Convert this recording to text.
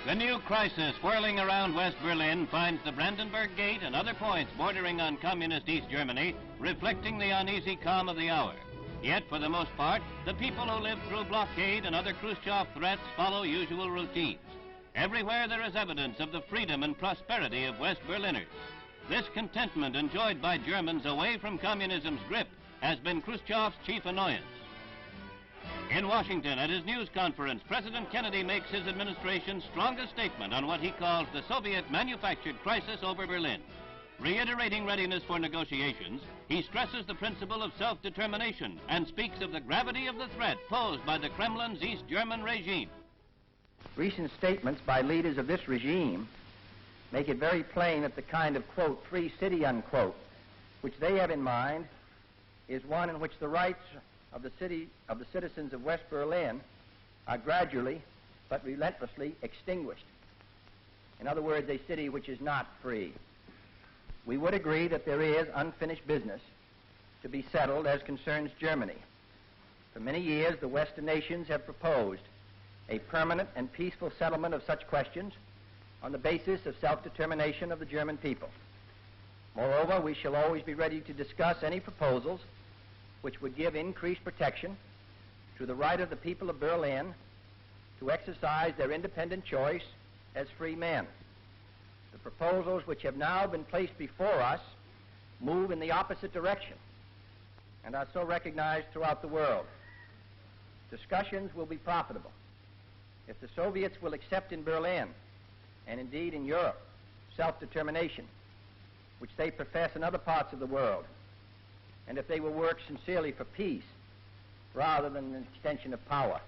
The new crisis whirling around West Berlin finds the Brandenburg Gate and other points bordering on communist East Germany reflecting the uneasy calm of the hour. Yet, for the most part, the people who live through blockade and other Khrushchev threats follow usual routines. Everywhere there is evidence of the freedom and prosperity of West Berliners. This contentment enjoyed by Germans away from communism's grip has been Khrushchev's chief annoyance. In Washington, at his news conference, President Kennedy makes his administration's strongest statement on what he calls the Soviet-manufactured crisis over Berlin. Reiterating readiness for negotiations, he stresses the principle of self-determination and speaks of the gravity of the threat posed by the Kremlin's East German regime. Recent statements by leaders of this regime make it very plain that the kind of, quote, free city, unquote, which they have in mind is one in which the rights of the citizens of West Berlin are gradually but relentlessly extinguished. In other words, a city which is not free. We would agree that there is unfinished business to be settled as concerns Germany. For many years, the Western nations have proposed a permanent and peaceful settlement of such questions on the basis of self-determination of the German people. Moreover, we shall always be ready to discuss any proposals which would give increased protection to the right of the people of Berlin to exercise their independent choice as free men. The proposals which have now been placed before us move in the opposite direction and are so recognized throughout the world. Discussions will be profitable if the Soviets will accept in Berlin, and indeed in Europe, self-determination, which they profess in other parts of the world, and if they will work sincerely for peace rather than an extension of power.